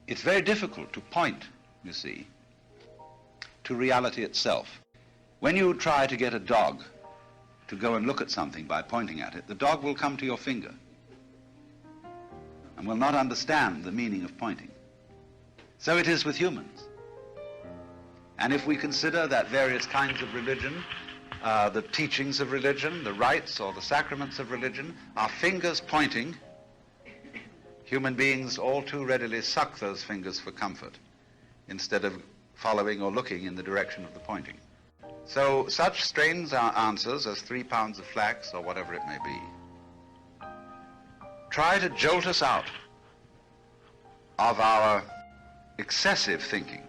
It's very difficult to point, you see, to reality itself. When you try to get a dog to go and look at something by pointing at it, the dog will come to your finger and will not understand the meaning of pointing. So it is with humans. And if we consider that various kinds of religion, the teachings of religion, the rites or the sacraments of religion, are fingers pointing, human beings all too readily suck those fingers for comfort instead of following or looking in the direction of the pointing. So such strange answers as 3 pounds of flax or whatever it may be try to jolt us out of our excessive thinking.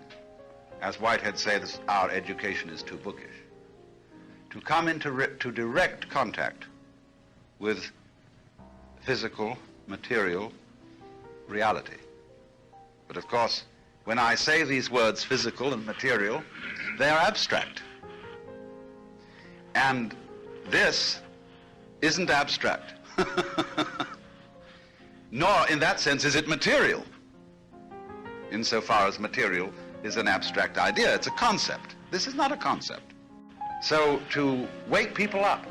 As Whitehead says, our education is too bookish. To come into direct contact with physical, material reality. But of course, when I say these words, physical and material, they are abstract. And this isn't abstract. Nor, in that sense, is it material, insofar as material is an abstract idea. It's a concept. This is not a concept. So to wake people up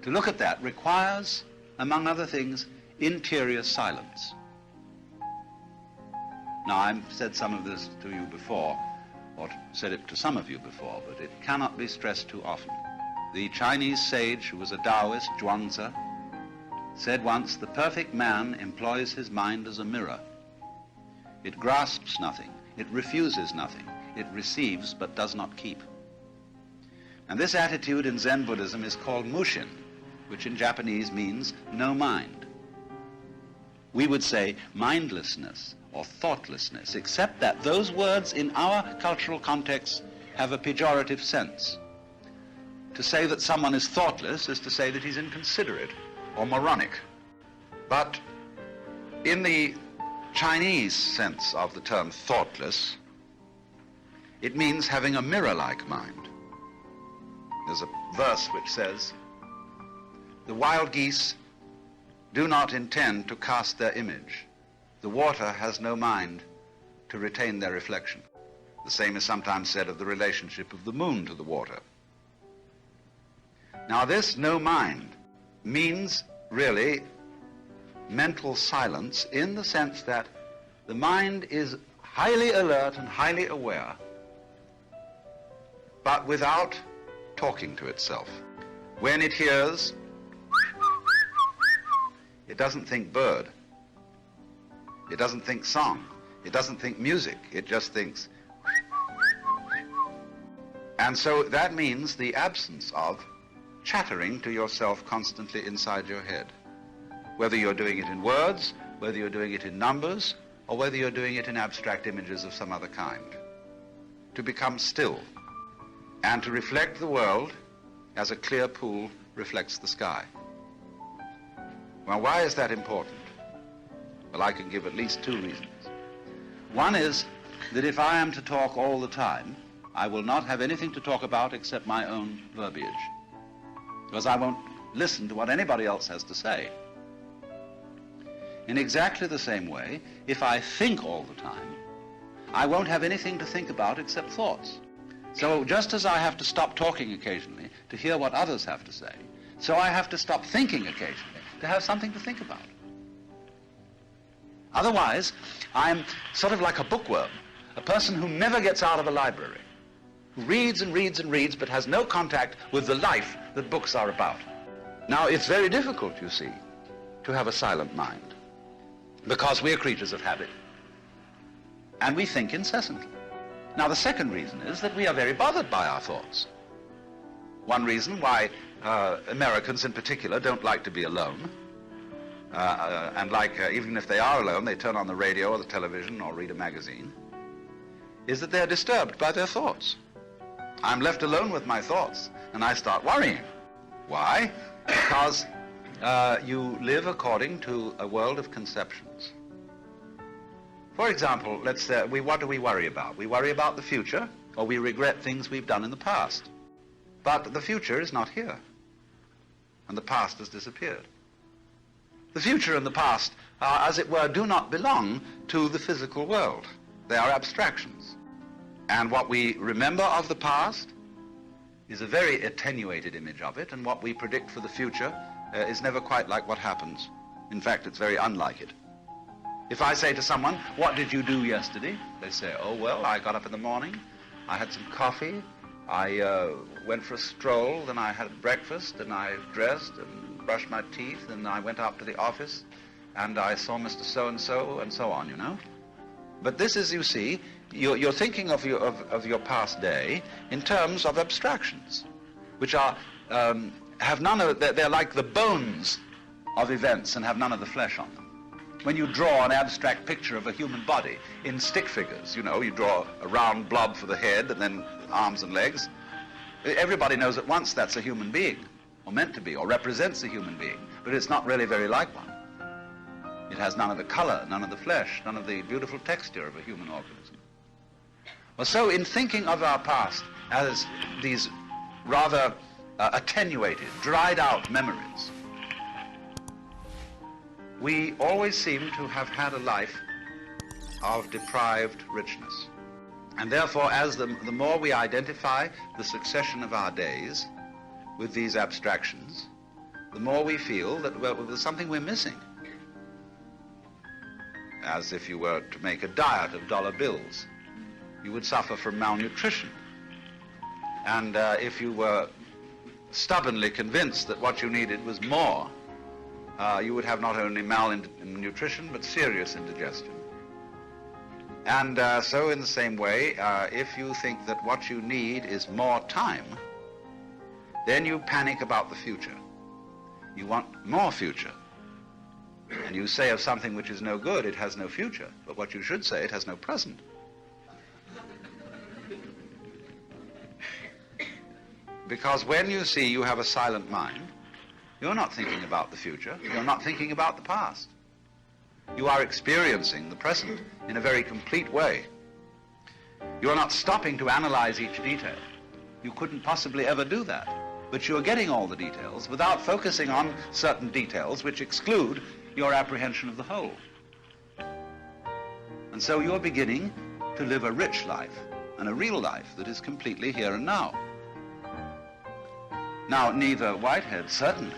to look at that requires, among other things, interior silence. Now, I've said some of this to you before, or said it to some of you before, but it cannot be stressed too often. The Chinese sage, who was a Taoist, Zhuangzi, said once, "The perfect man employs his mind as a mirror. It grasps nothing, it refuses nothing, it receives but does not keep." And this attitude in Zen Buddhism is called mushin, which in Japanese means no mind. We would say mindlessness or thoughtlessness, except that those words in our cultural context have a pejorative sense. To say that someone is thoughtless is to say that he's inconsiderate or moronic. But in the Chinese sense of the term thoughtless, it means having a mirror-like mind. There's a verse which says, "The wild geese do not intend to cast their image. The water has no mind to retain their reflection." The same is sometimes said of the relationship of the moon to the water. Now this no mind means really mental silence, in the sense that the mind is highly alert and highly aware, but without talking to itself. When it hears, it doesn't think bird, it doesn't think song, it doesn't think music, it just thinks. And so that means the absence of chattering to yourself constantly inside your head. Whether you're doing it in words, whether you're doing it in numbers, or whether you're doing it in abstract images of some other kind. To become still and to reflect the world as a clear pool reflects the sky. Well, why is that important? Well, I can give at least 2 reasons. One is that if I am to talk all the time, I will not have anything to talk about except my own verbiage, because I won't listen to what anybody else has to say. In exactly the same way, if I think all the time, I won't have anything to think about except thoughts. So just as I have to stop talking occasionally to hear what others have to say, so I have to stop thinking occasionally to have something to think about. Otherwise, I'm sort of like a bookworm, a person who never gets out of a library, who reads and reads and reads but has no contact with the life that books are about. Now, it's very difficult, you see, to have a silent mind, because we are creatures of habit, and we think incessantly. Now, the second reason is that we are very bothered by our thoughts. One reason why Americans in particular don't like to be alone, and even if they are alone, they turn on the radio or the television or read a magazine, is that they're disturbed by their thoughts. I'm left alone with my thoughts, and I start worrying. Why? Because you live according to a world of conceptions. For example, let's say, what do we worry about? We worry about the future, or we regret things we've done in the past. But the future is not here, and the past has disappeared. The future and the past as it were, do not belong to the physical world. They are abstractions. And what we remember of the past is a very attenuated image of it, and what we predict for the future is never quite like what happens. In fact, it's very unlike it. If I say to someone, "What did you do yesterday?" They say, "Oh, well, I got up in the morning, I had some coffee, I went for a stroll, then I had breakfast, and I dressed and brushed my teeth, and I went out to the office, and I saw Mr. So-and-so," and so on, you know. But this is, you see, you're thinking of your past day in terms of abstractions, which are, have none of, they're like the bones of events and have none of the flesh on them. When you draw an abstract picture of a human body in stick figures, you know, you draw a round blob for the head and then arms and legs, everybody knows at once that's a human being, or meant to be, or represents a human being, but it's not really very like one. It has none of the color, none of the flesh, none of the beautiful texture of a human organism. Well, so in thinking of our past as these rather attenuated, dried out memories, we always seem to have had a life of deprived richness. And therefore, as the more we identify the succession of our days with these abstractions, the more we feel that, well, there's something we're missing. As if you were to make a diet of dollar bills, you would suffer from malnutrition. And if you were stubbornly convinced that what you needed was more, you would have not only malnutrition, but serious indigestion. And so in the same way, if you think that what you need is more time, then you panic about the future. You want more future. And you say of something which is no good, it has no future. But what you should say, it has no present. Because when you see you have a silent mind, you're not thinking about the future. You're not thinking about the past. You are experiencing the present in a very complete way. You're not stopping to analyze each detail. You couldn't possibly ever do that. But you're getting all the details without focusing on certain details which exclude your apprehension of the whole. And so you're beginning to live a rich life and a real life that is completely here and now. Now, neither Whitehead, certainly,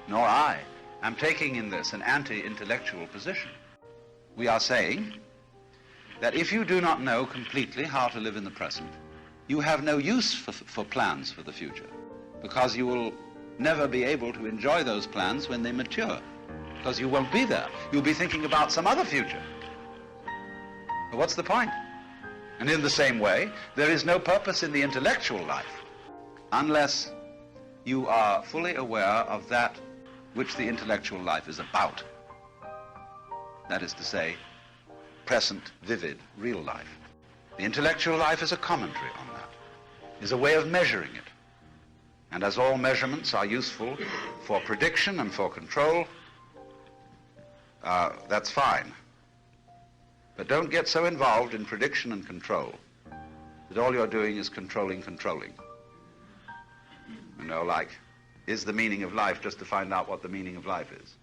nor I am taking in this an anti-intellectual position. We are saying that if you do not know completely how to live in the present, you have no use for plans for the future, because you will never be able to enjoy those plans when they mature, because you won't be there. You'll be thinking about some other future. But what's the point? And in the same way, there is no purpose in the intellectual life unless you are fully aware of that which the intellectual life is about. That is to say, present, vivid, real life. The intellectual life is a commentary on that, is a way of measuring it. And as all measurements are useful for prediction and for control, that's fine. But don't get so involved in prediction and control that all you're doing is controlling. You know, like, is the meaning of life just to find out what the meaning of life is?